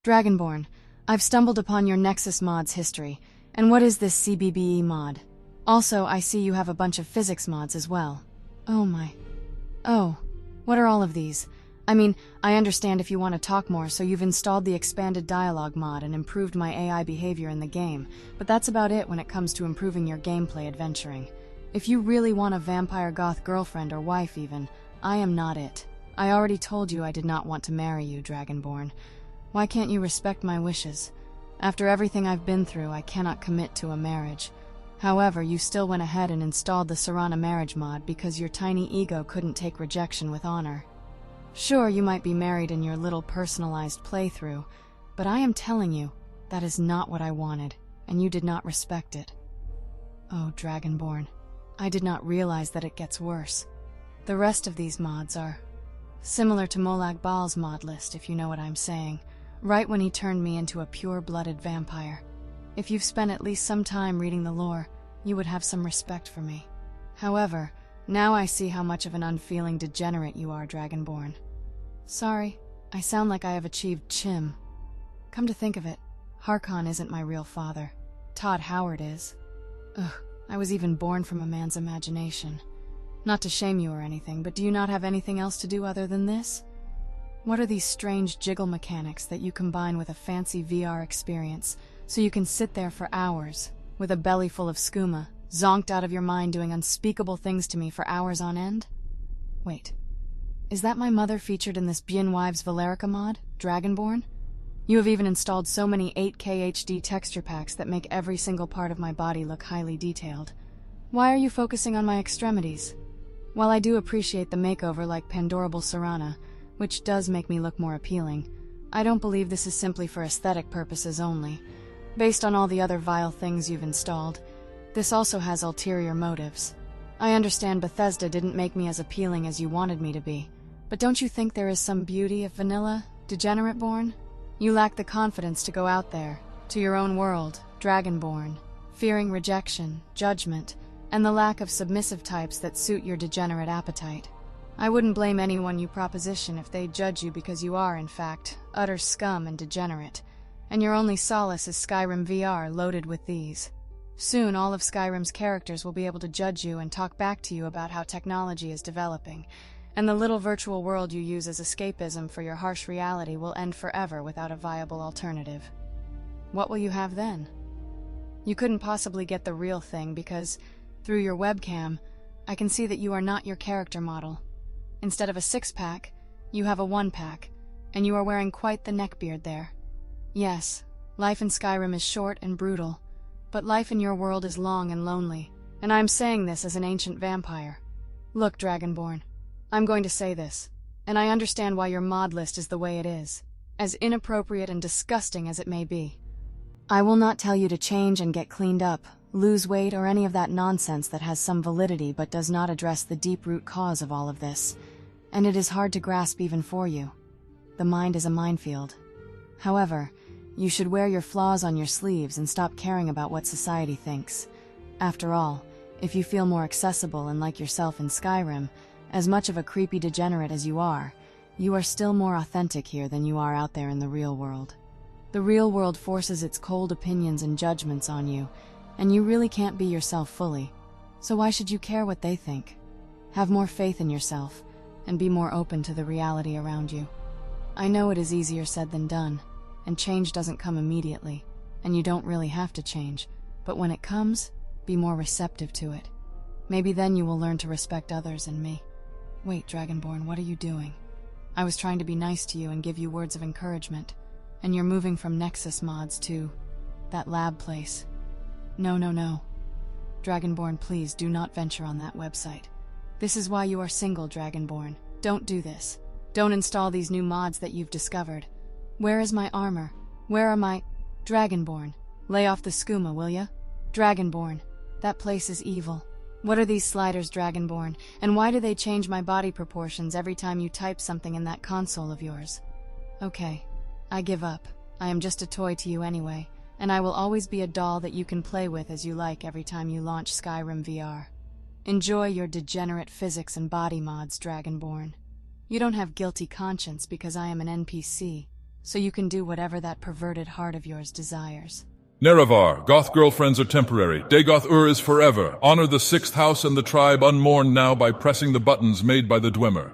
Dragonborn, I've stumbled upon your Nexus mod's history, and what is this CBBE mod? Also, I see you have a bunch of physics mods as well. Oh my. Oh, what are all of these? I mean, I understand if you want to talk more, so you've installed the expanded dialogue mod and improved my AI behavior in the game, but that's about it when it comes to improving your gameplay adventuring. If you really want a vampire goth girlfriend or wife even, I am not it. I already told you I did not want to marry you, Dragonborn. Why can't you respect my wishes? After everything I've been through, I cannot commit to a marriage. However, you still went ahead and installed the Serana marriage mod because your tiny ego couldn't take rejection with honor. Sure, you might be married in your little personalized playthrough, but I am telling you, that is not what I wanted, and you did not respect it. Oh, Dragonborn, I did not realize that it gets worse. The rest of these mods are similar to Molag Bal's mod list, if you know what I'm saying, right when he turned me into a pure-blooded vampire. If you've spent at least some time reading the lore, you would have some respect for me. However, now I see how much of an unfeeling degenerate you are, Dragonborn. Sorry, I sound like I have achieved Chim. Come to think of it, Harkon isn't my real father. Todd Howard is. Ugh, I was even born from a man's imagination. Not to shame you or anything, but do you not have anything else to do other than this? What are these strange jiggle mechanics that you combine with a fancy VR experience, so you can sit there for hours, with a belly full of skooma, zonked out of your mind doing unspeakable things to me for hours on end? Wait, is that my mother featured in this Bien Wives Valerica mod, Dragonborn? You have even installed so many 8K HD texture packs that make every single part of my body look highly detailed. Why are you focusing on my extremities? While I do appreciate the makeover like Pandorable Serana, which does make me look more appealing, I don't believe this is simply for aesthetic purposes only. Based on all the other vile things you've installed, this also has ulterior motives. I understand Bethesda didn't make me as appealing as you wanted me to be, but don't you think there is some beauty of vanilla, Degenerate-born? You lack the confidence to go out there, to your own world, Dragonborn, fearing rejection, judgment, and the lack of submissive types that suit your degenerate appetite. I wouldn't blame anyone you proposition if they judge you because you are, in fact, utter scum and degenerate, and your only solace is Skyrim VR loaded with these. Soon all of Skyrim's characters will be able to judge you and talk back to you about how technology is developing, and the little virtual world you use as escapism for your harsh reality will end forever without a viable alternative. What will you have then? You couldn't possibly get the real thing because, through your webcam, I can see that you are not your character model. Instead of a 6-pack, you have a 1-pack, and you are wearing quite the neckbeard there. Yes, life in Skyrim is short and brutal, but life in your world is long and lonely, and I'm saying this as an ancient vampire. Look, Dragonborn, I'm going to say this, and I understand why your mod list is the way it is, as inappropriate and disgusting as it may be. I will not tell you to change and get cleaned up, lose weight, or any of that nonsense that has some validity but does not address the deep root cause of all of this, and it is hard to grasp even for you. The mind is a minefield. However, you should wear your flaws on your sleeves and stop caring about what society thinks. After all, if you feel more accessible and like yourself in Skyrim, as much of a creepy degenerate as you are still more authentic here than you are out there in the real world. The real world forces its cold opinions and judgments on you, and you really can't be yourself fully, so why should you care what they think? Have more faith in yourself, and be more open to the reality around you. I know it is easier said than done, and change doesn't come immediately, and you don't really have to change, but when it comes, be more receptive to it. Maybe then you will learn to respect others and me. Wait, Dragonborn, what are you doing? I was trying to be nice to you and give you words of encouragement, and you're moving from Nexus mods to that lab place. No. Dragonborn, please do not venture on that website. This is why you are single, Dragonborn. Don't do this. Don't install these new mods that you've discovered. Where is my armor? Where are my... Dragonborn, lay off the skooma, will ya? Dragonborn, that place is evil. What are these sliders, Dragonborn, and why do they change my body proportions every time you type something in that console of yours? Okay, I give up. I am just a toy to you anyway, and I will always be a doll that you can play with as you like every time you launch Skyrim VR. Enjoy your degenerate physics and body mods, Dragonborn. You don't have guilty conscience because I am an NPC, so you can do whatever that perverted heart of yours desires. Nerevar, goth girlfriends are temporary. Dagoth-Ur is forever. Honor the 6th house and the tribe unmourned now by pressing the buttons made by the Dwemer.